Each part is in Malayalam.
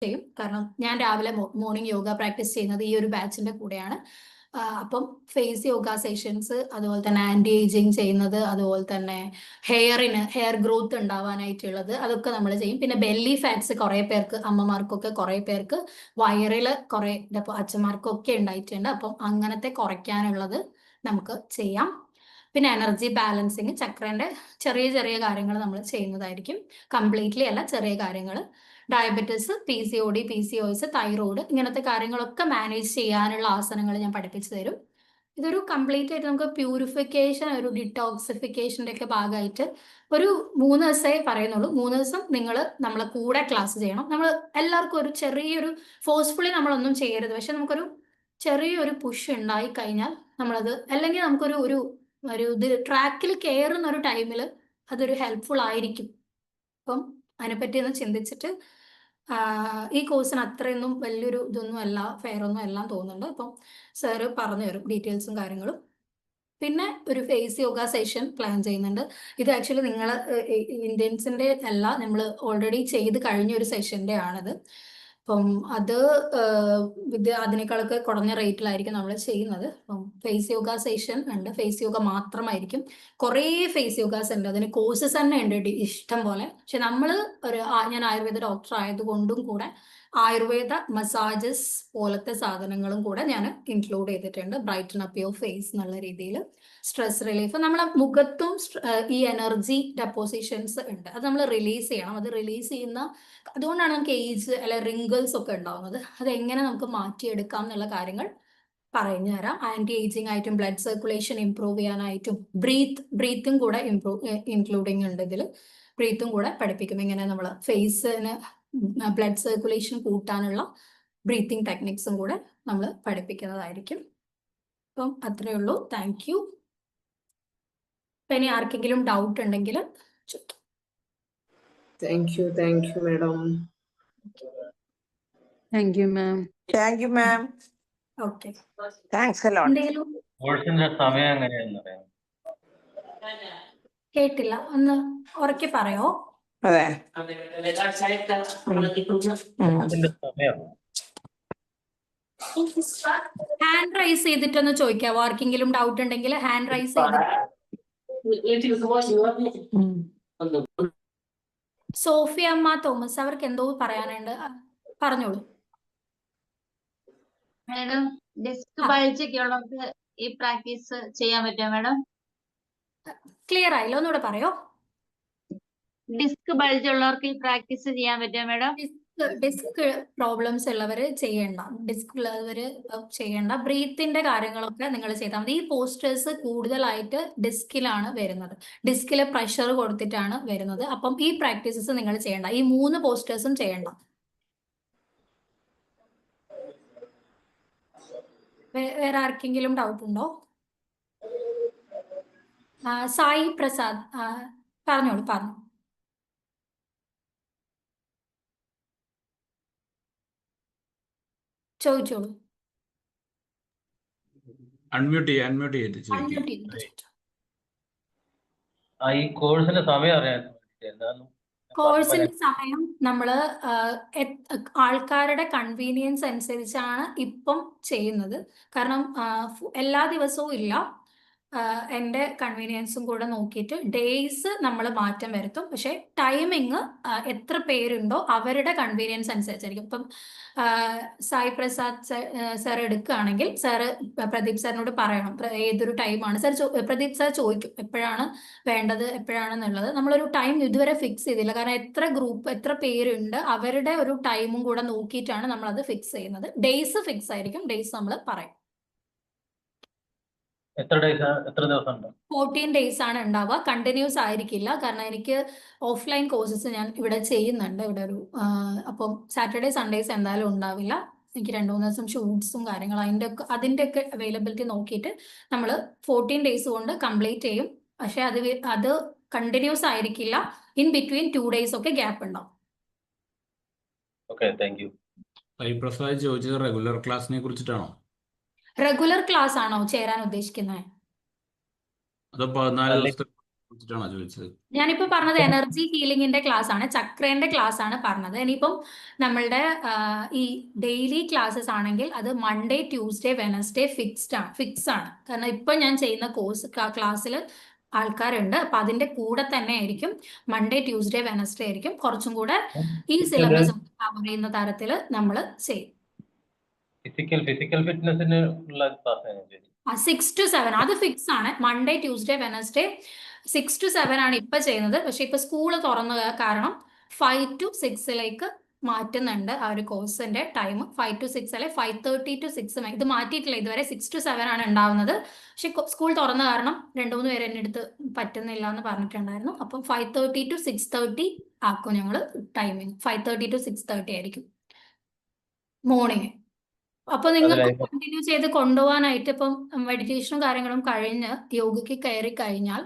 ചെയ്യും. കാരണം ഞാൻ രാവിലെ മോർണിംഗ് യോഗ പ്രാക്ടീസ് ചെയ്യുന്നത് ഈ ഒരു ബാച്ചിന്റെ കൂടെയാണ്. അപ്പം ഫേസ് യോഗ സെഷൻസ്, അതുപോലെ തന്നെ ആന്റി ഏജിങ് ചെയ്യുന്നത്, അതുപോലെ തന്നെ ഹെയർ ഗ്രോത്ത് ഉണ്ടാവാനായിട്ടുള്ളത് അതൊക്കെ നമ്മൾ ചെയ്യും. പിന്നെ ബെല്ലി ഫാറ്റ്സ് കുറേ പേർക്ക്, അമ്മമാർക്കൊക്കെ കുറേ പേർക്ക് വയറിൽ കുറേ അച്ഛന്മാർക്കൊക്കെ ഉണ്ടായിട്ടുണ്ട്. അപ്പം അങ്ങനത്തെ കുറയ്ക്കാനുള്ളത് നമുക്ക് ചെയ്യാം. പിന്നെ എനർജി ബാലൻസിങ്, ചക്രന്റെ ചെറിയ ചെറിയ കാര്യങ്ങൾ നമ്മൾ ചെയ്യുന്നതായിരിക്കും. കംപ്ലീറ്റ്ലി അല്ല, ചെറിയ കാര്യങ്ങൾ. ഡയബറ്റിസ്, PCOD, PCOS, തൈറോയ്ഡ്, ഇങ്ങനത്തെ കാര്യങ്ങളൊക്കെ മാനേജ് ചെയ്യാനുള്ള ആസനങ്ങൾ ഞാൻ പഠിപ്പിച്ചു തരും. ഇതൊരു കംപ്ലീറ്റ് ആയിട്ട് നമുക്ക് പ്യൂരിഫിക്കേഷൻ, ഒരു ഡിറ്റോക്സിഫിക്കേഷൻ്റെ ഒക്കെ ഭാഗമായിട്ട് ഒരു 3 ദിവസമേ പറയുന്നുള്ളൂ. 3 ദിവസം നിങ്ങൾ നമ്മളെ കൂടെ ക്ലാസ് ചെയ്യണം. നമ്മൾ എല്ലാവർക്കും ഒരു ചെറിയൊരു ഫോഴ്സ്ഫുള്ളി നമ്മളൊന്നും ചെയ്യരുത്. പക്ഷെ നമുക്കൊരു ചെറിയൊരു പുഷ് ഉണ്ടായി കഴിഞ്ഞാൽ നമ്മളത്, അല്ലെങ്കിൽ നമുക്കൊരു ഒരു ഒരു ഇത് ട്രാക്കിൽ കയറുന്ന ഒരു ടൈമിൽ അതൊരു ഹെൽപ്ഫുൾ ആയിരിക്കും. അപ്പം അതിനെപ്പറ്റി ഒന്ന് ചിന്തിച്ചിട്ട് ഈ കോഴ്സിന് അത്രയൊന്നും വലിയൊരു ഇതൊന്നും അല്ല, ഫെയർ ഒന്നും അല്ല തോന്നുന്നുണ്ട്. അപ്പം സാറ് പറഞ്ഞു തരും ഡീറ്റെയിൽസും കാര്യങ്ങളും. പിന്നെ ഒരു ഫേസ് യോഗ സെഷൻ പ്ലാൻ ചെയ്യുന്നുണ്ട്. ഇത് ആക്ച്വലി നിങ്ങൾ ഇന്ത്യൻസിന്റെ അല്ല, നമ്മൾ ഓൾറെഡി ചെയ്ത് കഴിഞ്ഞ ഒരു സെഷന്റെ ആണിത്. അപ്പം അത് അതിനേക്കാളൊക്കെ കുറഞ്ഞ റേറ്റിലായിരിക്കും നമ്മൾ ചെയ്യുന്നത്. അപ്പം ഫേസ് യോഗ സെഷൻ ഉണ്ട്, ഫേസ് യോഗ മാത്രമായിരിക്കും. കുറേ ഫേസ് യോഗാസ് ഉണ്ട്, അതിന് കോഴ്സസ് തന്നെ ഉണ്ട് ഇഷ്ടം പോലെ. പക്ഷെ നമ്മൾ ഞാൻ ആയുർവേദ ഡോക്ടർ ആയതുകൊണ്ടും കൂടെ ആയുർവേദ മസാജസ് പോലത്തെ സാധനങ്ങളും കൂടെ ഞാൻ ഇൻക്ലൂഡ് ചെയ്തിട്ടുണ്ട്. ബ്രൈറ്റൻ അപ്പ് യുവർ ഫേസ് എന്നുള്ള രീതിയിൽ സ്ട്രെസ് റിലീഫ്. നമ്മളെ മുഖത്തും ഈ എനർജി ഡെപ്പോസിഷൻസ് ഉണ്ട്, അത് നമ്മൾ റിലീസ് ചെയ്യണം. അത് റിലീസ് ചെയ്യുന്ന, അതുകൊണ്ടാണ് നമുക്ക് ഏജ് അല്ലെ റിങ്കിൾസ് ഒക്കെ ഉണ്ടാവുന്നത്. അതെങ്ങനെ നമുക്ക് മാറ്റിയെടുക്കാം എന്നുള്ള കാര്യങ്ങൾ പറഞ്ഞു തരാം. ആന്റി ഏജിങ് ആയിട്ടും ബ്ലഡ് സർക്കുലേഷൻ ഇംപ്രൂവ് ചെയ്യാനായിട്ടും ബ്രീത്തും കൂടെ ഇൻക്ലൂഡിങ് ഉണ്ട് ഇതിൽ. ബ്രീത്തും കൂടെ പഠിപ്പിക്കും. ഇങ്ങനെ നമ്മൾ ഫേസിന് ബ്ലഡ് സർക്കുലേഷൻ കൂട്ടാനുള്ള ബ്രീത്തിങ് ടെക്നിക്സും കൂടെ നമ്മൾ പഠിപ്പിക്കുന്നതായിരിക്കും. അപ്പം അത്രയേ ഉള്ളൂ. Thank you. ഇനി ആർക്കെങ്കിലും ഡൗട്ട് ഉണ്ടെങ്കിൽ ചോദിക്കാം. Thank you, madam. Thank you, ma'am. Thank you, ma'am. Okay, Thanks a lot. എന്തെങ്കിലും കോഴ്സിന്റെ സമയം എങ്ങനെയാണെന്ന് അറിയാം? കേട്ടില്ല, ഒന്ന് ഉറക്കെ പറയോ? അതെ. കോഴ്സിന്റെ സമയം ഹാൻഡ് റൈസ് ചെയ്തിട്ടൊന്ന് ചോദിക്കാവോ? ആർക്കെങ്കിലും ഡൗട്ട് ഉണ്ടെങ്കിൽ ഹാൻഡ് റൈസ് ചെയ്ത്. സോഫിയ അമ്മ തോമസ്, അവർക്ക് എന്തോ പറയാനുണ്ട്, പറഞ്ഞോളൂ. മാഡം, ഡിസ്ക് ബൾജ് ഒക്കെ ഉള്ളവർക്ക് ഈ പ്രാക്ടീസ് ചെയ്യാൻ പറ്റുമോ മാഡം? ക്ലിയർ ആയില്ല, ഒന്നുകൂടെ പറയോ? ഡിസ്ക് ബൾജ് ഉള്ളവർക്ക് ഈ പ്രാക്ടീസ് ചെയ്യാൻ പറ്റുമോ മാഡം? ഡിസ്ക് പ്രോബ്ലംസ് ഉള്ളവർ ചെയ്യണ്ട, ഡിസ്ക് ഉള്ളവർ ചെയ്യണ്ട. ബ്രീത്തിന്റെ കാര്യങ്ങളൊക്കെ നിങ്ങൾ ചെയ്താൽ മതി. ഈ പോസ്റ്റേഴ്സ് കൂടുതലായിട്ട് ഡിസ്കിലാണ് വരുന്നത്, ഡിസ്കിലെ പ്രഷർ കൊടുത്തിട്ടാണ് വരുന്നത്. അപ്പം ഈ പ്രാക്ടീസസ് നിങ്ങൾ ചെയ്യണ്ട, ഈ 3 പോസ്റ്റേഴ്സും ചെയ്യണ്ട. വേറെ ആർക്കെങ്കിലും ഡൗട്ട് ഉണ്ടോ? സായി പ്രസാദ്, പറഞ്ഞോളൂ. ചോദിച്ചോളൂ. അൺമ്യൂട്ട് ചെയ്തിട്ട് ചോദിക്കാം. ഈ കോഴ്സിന്റെ സമയം അറിയാൻ എന്താണ്? കോഴ്സിന്റെ സമയം നമ്മൾ ആൾക്കാരുടെ കൺവീനിയൻസ് അനുസരിച്ചാണ് ഇപ്പം ചെയ്യുന്നത്. കാരണം എല്ലാ ദിവസവും ഇല്ല, എൻ്റെ കൺവീനിയൻസും കൂടെ നോക്കിയിട്ട് ഡേയ്സ് നമ്മൾ മാറ്റം വരുത്തും. പക്ഷേ ടൈമിങ് എത്ര പേരുണ്ടോ അവരുടെ കൺവീനിയൻസ് അനുസരിച്ചായിരിക്കും. ഇപ്പം സായി പ്രസാദ് സാർ എടുക്കുകയാണെങ്കിൽ സാറ് പ്രദീപ് സാറിനോട് പറയണം ഏതൊരു ടൈമാണ്. പ്രദീപ് സാർ ചോദിക്കും എപ്പോഴാണ് വേണ്ടത്, എപ്പോഴാണെന്നുള്ളത്. നമ്മളൊരു ടൈം ഇതുവരെ ഫിക്സ് ചെയ്തില്ല, കാരണം എത്ര പേരുണ്ട് അവരുടെ ഒരു ടൈമും കൂടെ നോക്കിയിട്ടാണ് നമ്മളത് ഫിക്സ് ചെയ്യുന്നത്. ഡേയ്സ് ഫിക്സ് ആയിരിക്കും, ഡേയ്സ് നമ്മൾ പറയും. എത്ര ദിവസം ഉണ്ട്? 14 days ആണ് ഉണ്ടാവുക, കണ്ടിന്യൂസ് ആയിരിക്കില്ല. കാരണം എനിക്ക് ഓഫ്ലൈൻ കോഴ്സസ് ഞാൻ ഇവിടെ ചെയ്യുന്നുണ്ട്, ഇവിടെ ഒരു അപ്പം സാറ്റർഡേ സൺഡേസ് എന്തായാലും ഉണ്ടാവില്ല. എനിക്ക് 2-3 ദിവസം ഷൂട്ട്സും കാര്യങ്ങളും അതിൻ്റെ ഒക്കെ അവൈലബിലിറ്റി നോക്കിയിട്ട് നമ്മൾ 14 days കൊണ്ട് കംപ്ലീറ്റ് ചെയ്യും. പക്ഷെ അത് കണ്ടിന്യൂസ് ആയിരിക്കില്ല, ഇൻ ബിറ്റ്വീൻ 2 days ഒക്കെ ഗ്യാപ്പ് ഉണ്ടാവും. Okay, thank you. പ്രസാദ് ചോദിച്ചത് റെഗുലർ ക്ലാസ്സിനെ കുറിച്ചിട്ടാണോ? റെഗുലർ ക്ലാസ് ആണോ ചേരാൻ ഉദ്ദേശിക്കുന്നത്? അതോ 14 ദിവസത്തെ കുറിച്ചിട്ടാണോ ചോദിച്ചത്? ഞാനിപ്പോ പറഞ്ഞത് എനർജി ഹീലിംഗിന്റെ ക്ലാസ് ആണ്, ചക്രേന്റെ ക്ലാസ് ആണ് പറഞ്ഞത്. ഇനിയിപ്പം നമ്മളുടെ ഈ ഡെയിലി ക്ലാസ്സസ് ആണെങ്കിൽ അത് മൺഡേ ട്യൂസ്ഡേ വെനസ്ഡേ ഫിക്സ് ആണ്. കാരണം ഇപ്പൊ ഞാൻ ചെയ്യുന്ന കോഴ്സ് ക്ലാസ്സിൽ ആൾക്കാരുണ്ട്, അപ്പൊ അതിന്റെ കൂടെ തന്നെ ആയിരിക്കും മൺഡേ ട്യൂസ്ഡേ വെനസ്ഡേ ആയിരിക്കും കുറച്ചും കൂടെ ഈ സിലബസ് കവർ ചെയ്യുന്ന തരത്തിൽ നമ്മൾ ചെയ്യും. ഫിസിക്കൽ ഫിറ്റ്നസിന് ഉള്ള ക്ലാസ് 6 to 7 അത് ഫിക്സ് ആണ്. മൺഡേ ട്യൂസ്ഡേ വെനസ്ഡേ 6 to 7 ആണ് ഇപ്പൊ ചെയ്യുന്നത്. പക്ഷെ ഇപ്പൊ സ്കൂള് തുറന്ന കാരണം 5 to 6 മാറ്റുന്നുണ്ട് ആ ഒരു കോഴ്സിന്റെ ടൈം. 5 to 6 അല്ലെ 5:30 to 6 ഇത് മാറ്റിയിട്ടില്ല. ഇതുവരെ 6 to 7 ആണ് ഉണ്ടാവുന്നത്. പക്ഷെ സ്കൂൾ തുറന്ന കാരണം 2-3 പേര് എന്നെ അടുത്ത് പറ്റുന്നില്ല എന്ന് പറഞ്ഞിട്ടുണ്ടായിരുന്നു. അപ്പം 5:30 to 6:30 ആക്കും ഞങ്ങൾ ടൈമിങ്. 5:30 to 6:30 ആയിരിക്കും മോർണിംഗ്. അപ്പൊ നിങ്ങൾക്ക് കണ്ടിന്യൂ ചെയ്ത് കൊണ്ടുപോകാനായിട്ട് ഇപ്പം മെഡിറ്റേഷനും കാര്യങ്ങളും കഴിഞ്ഞ് യോഗയ്ക്ക് കയറി കഴിഞ്ഞാൽ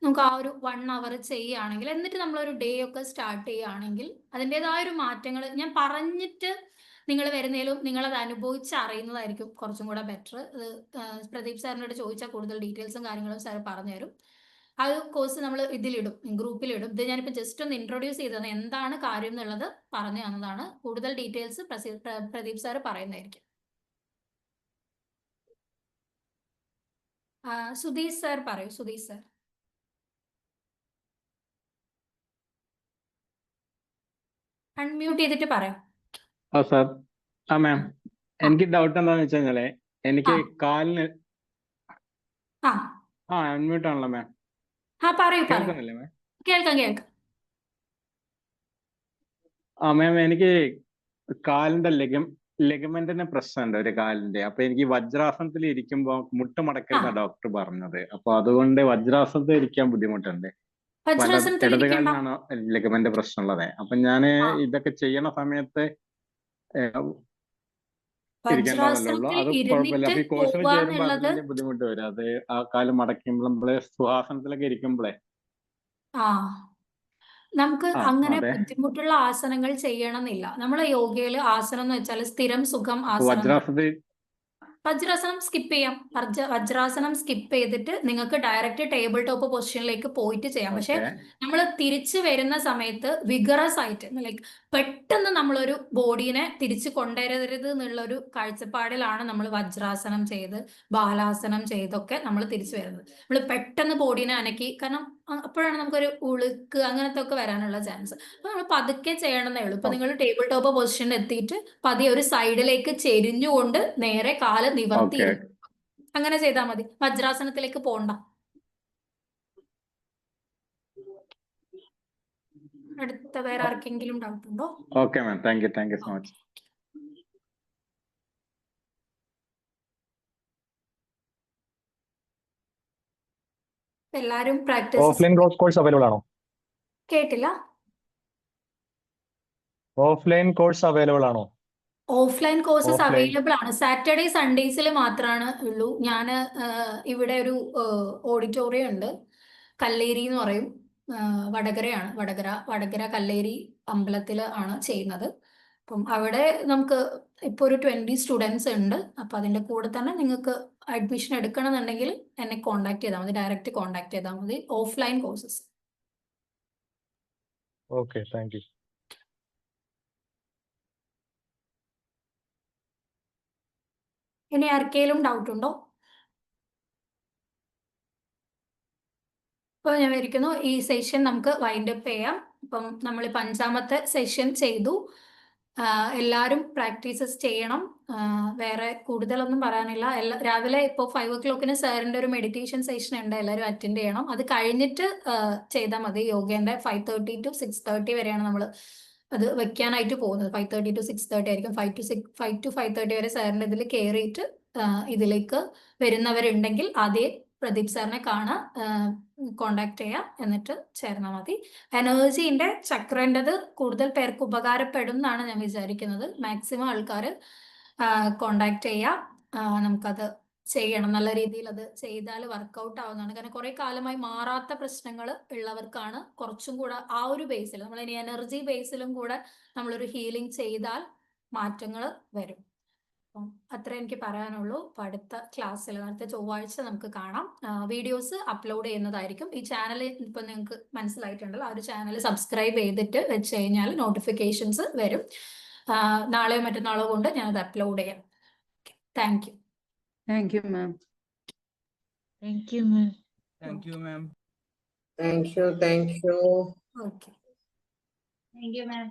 നമുക്ക് ആ ഒരു 1 hour ചെയ്യുകയാണെങ്കിൽ, എന്നിട്ട് നമ്മളൊരു ഡേ ഒക്കെ സ്റ്റാർട്ട് ചെയ്യുകയാണെങ്കിൽ അതിൻ്റെതായ ഒരു മാറ്റങ്ങൾ ഞാൻ പറഞ്ഞിട്ട് നിങ്ങൾ വരുന്നതിലും നിങ്ങളത് അനുഭവിച്ച് അറിയുന്നതായിരിക്കും കുറച്ചും കൂടെ ബെറ്റർ. പ്രദീപ് സാറിനോട് ചോദിച്ചാൽ കൂടുതൽ ഡീറ്റെയിൽസും കാര്യങ്ങളും സാർ പറഞ്ഞുതരും. ആ ഒരു കോഴ്സ് നമ്മൾ ഇതിലിടും, ഗ്രൂപ്പിലിടും. ഇത് ഞാനിപ്പോൾ ജസ്റ്റ് ഒന്ന് ഇൻട്രൊഡ്യൂസ് ചെയ്തത് എന്താണ് കാര്യം എന്നുള്ളത് പറഞ്ഞു തന്നതാണ്. കൂടുതൽ ഡീറ്റെയിൽസ് പ്രദീപ് സാർ പറയുന്നതായിരിക്കും. സുധീഷ് സാർ പറയൂ. സുധീഷ് സാർ അൺമ്യൂട്ട് ചെയ്തിട്ട് പറയാം. സാർ. മാം, എനിക്ക് ഡൗട്ട് എന്താന്ന് വെച്ച് കഴിഞ്ഞാല് എനിക്ക് കാലിന് അൺമ്യൂട്ട് ആണല്ലോ മാം. പറയൂ. കേൾക്കുന്നില്ലേ മാം? കേൾക്കാം. മാം, എനിക്ക് കാലിന്റെ ലെഗമെന്റിന് പ്രശ്നമുണ്ട് ഒരു കാലിന്റെ. അപ്പൊ എനിക്ക് വജ്രാസനത്തിൽ ഇരിക്കുമ്പോ മുട്ട് മടക്കരുന്ന ഡോക്ടർ പറഞ്ഞത്. അപ്പൊ അതുകൊണ്ട് വജ്രാസനത്തിൽ ഇരിക്കാൻ ബുദ്ധിമുട്ടുണ്ട്. ഇടത് കാലിനാണോ ലെഗമെന്റ് പ്രശ്നമുള്ളത്? അപ്പൊ ഞാന് ഇതൊക്കെ ചെയ്യണ സമയത്ത് ഇരിക്കേണ്ടതല്ലോ. അത് കുഴപ്പമില്ല. അപ്പൊ ഈ കോഴ്സിന് ചേരുമ്പോ അതിന്റെ ബുദ്ധിമുട്ട് വരും. അത് ആ കാലം മടക്കുമ്പോൾ നമ്മള് സുഹാസനത്തിലൊക്കെ ഇരിക്കുമ്പോഴേ നമുക്ക് അങ്ങനെ ബുദ്ധിമുട്ടുള്ള ആസനങ്ങൾ ചെയ്യണമെന്നില്ല. നമ്മളെ യോഗയില് ആസനം എന്ന് വെച്ചാൽ സ്ഥിരം സുഖം ആസനം. വജ്രാസനം സ്കിപ്പ് ചെയ്യാം. വജ്രാസനം സ്കിപ്പ് ചെയ്തിട്ട് നിങ്ങൾക്ക് ഡയറക്റ്റ് ടേബിൾ ടോപ്പ് പൊസിഷനിലേക്ക് പോയിട്ട് ചെയ്യാം. പക്ഷെ നമ്മൾ തിരിച്ചു വരുന്ന സമയത്ത് വിഗറസ് ആയിട്ട്, ലൈക്ക് പെട്ടെന്ന് നമ്മളൊരു ബോഡീനെ തിരിച്ചു കൊണ്ടുവരരുത് എന്നുള്ള ഒരു കാഴ്ചപ്പാടിലാണ് നമ്മൾ വജ്രാസനം ചെയ്ത് ബാലാസനം ചെയ്തൊക്കെ നമ്മൾ തിരിച്ചു വരുന്നത്. നമ്മൾ പെട്ടെന്ന് ബോഡീനെ അനക്കി, കാരണം അപ്പോഴാണ് നമുക്കൊരു ഉളുക്ക് അങ്ങനത്തെ ഒക്കെ വരാനുള്ള ചാൻസ്. അപ്പൊ നമ്മൾ പതുക്കെ ചെയ്യണമെന്നേ ഉള്ളൂ. ഇപ്പൊ നിങ്ങൾ ടേബിൾ ടോപ്പ് പൊസിഷനിൽ എത്തിയിട്ട് പതിയെ ഒരു സൈഡിലേക്ക് ചെരിഞ്ഞുകൊണ്ട് നേരെ കാല് നിവർത്തി അങ്ങനെ ചെയ്താൽ മതി. വജ്രാസനത്തിലേക്ക് പോണ്ട. അടുത്ത വേറെ ആർക്കെങ്കിലും ഡൗട്ട് ഉണ്ടോ? Okay ma'am, thank you so much. എല്ലാരും പ്രാക്ടീസ്. ഓഫ്ലൈൻ കോഴ്സ് അവൈലബിൾ ആണോ? കേട്ടില്ല. ഓഫ്ലൈൻ കോഴ്സ് അവൈലബിൾ ആണോ? ഓഫ്ലൈൻ കോഴ്സസ് അവൈലബിൾ ആണ്. സാറ്റർഡേ സൺഡേസിൽ മാത്രമാണ് ഉള്ളൂ. ഞാൻ ഇവിടെ ഒരു ഓഡിറ്റോറിയം ഉണ്ട്, കല്ലേരി എന്ന് പറയും, വടകരയാണ്. വടകര കല്ലേരി അമ്പലത്തിൽ ആണ് ചെയ്യുന്നത്. അപ്പം അവിടെ നമുക്ക് ഇപ്പോൾ ഒരു 20 സ്റ്റുഡൻസ് ഉണ്ട്. അപ്പം അതിൻ്റെ കൂടെ തന്നെ നിങ്ങൾക്ക് അഡ്മിഷൻ എടുക്കണമെന്നുണ്ടെങ്കിൽ എന്നെ കോൺടാക്ട് ചെയ്താൽ മതി, ഡയറക്റ്റ് കോൺടാക്ട് ചെയ്താൽ മതി. Offline courses. Okay, thank U. ഇനി ആർക്കെങ്കിലും ഡൗട്ട് ഉണ്ടോ? അപ്പോൾ ഞാൻ വിചാരിക്കുന്നു ഈ സെഷൻ നമുക്ക് വൈൻഡ് അപ്പ് ചെയ്യാം. അപ്പം നമ്മളിപ്പോൾ 5ാമത്തെ സെഷൻ ചെയ്തു. എല്ലാവരും പ്രാക്ടീസസ് ചെയ്യണം. വേറെ കൂടുതലൊന്നും പറയാനില്ല. രാവിലെ ഇപ്പോൾ 5 o'clock സാറിൻ്റെ ഒരു മെഡിറ്റേഷൻ സെഷൻ ഉണ്ട്, എല്ലാവരും അറ്റൻഡ് ചെയ്യണം. അത് കഴിഞ്ഞിട്ട് ചെയ്താൽ മതി. യോഗേൻ്റെ 5:30 to 6:30 വരെയാണ് നമ്മൾ അത് വെക്കാനായിട്ട് പോകുന്നത്. 5:30 to 6:30 ആയിരിക്കും. 5 to 5:30 വരെ സാറിൻ്റെ ഇതിൽ കയറിയിട്ട് ഇതിലേക്ക് വരുന്നവരുണ്ടെങ്കിൽ ആദ്യം പ്രദീപ് സാറിനെ കാണാൻ കോണ്ടാക്ട് ചെയ്യാം, എന്നിട്ട് ചേർന്നാൽ മതി. എനർജീൻ്റെ ചക്രൻ്റെത് കൂടുതൽ പേർക്ക് ഉപകാരപ്പെടും എന്നാണ് ഞാൻ വിചാരിക്കുന്നത്. മാക്സിമം ആൾക്കാർ കോണ്ടാക്ട് ചെയ്യാം. നമുക്കത് ചെയ്യണം, നല്ല രീതിയിൽ അത് ചെയ്താൽ വർക്കൗട്ട് ആവുന്നതാണ്. കാരണം കുറേ കാലമായി മാറാത്ത പ്രശ്നങ്ങൾ ഉള്ളവർക്കാണ് കുറച്ചും കൂടെ ആ ഒരു ബേസിൽ, നമ്മളിനി എനർജി ബേസിലും കൂടെ നമ്മളൊരു ഹീലിംഗ് ചെയ്താൽ മാറ്റങ്ങൾ വരും. അപ്പം അത്ര എനിക്ക് പറയാനുള്ളൂ. അപ്പൊ അടുത്ത ക്ലാസ്സിൽ അടുത്ത ചൊവ്വാഴ്ച നമുക്ക് കാണാം. വീഡിയോസ് അപ്ലോഡ് ചെയ്യുന്നതായിരിക്കും. ഈ ചാനൽ ഇപ്പൊ നിങ്ങൾക്ക് മനസ്സിലായിട്ടുണ്ടല്ലോ, ആ ഒരു ചാനൽ സബ്സ്ക്രൈബ് ചെയ്തിട്ട് വെച്ച് കഴിഞ്ഞാൽ നോട്ടിഫിക്കേഷൻസ് വരും. നാളെയോ മറ്റന്നാളോ കൊണ്ട് ഞാനത് അപ്ലോഡ് ചെയ്യാം. Thank you. Thank you, ma'am. Thank you, ma'am. Thank you. Okay. Thank you, ma'am.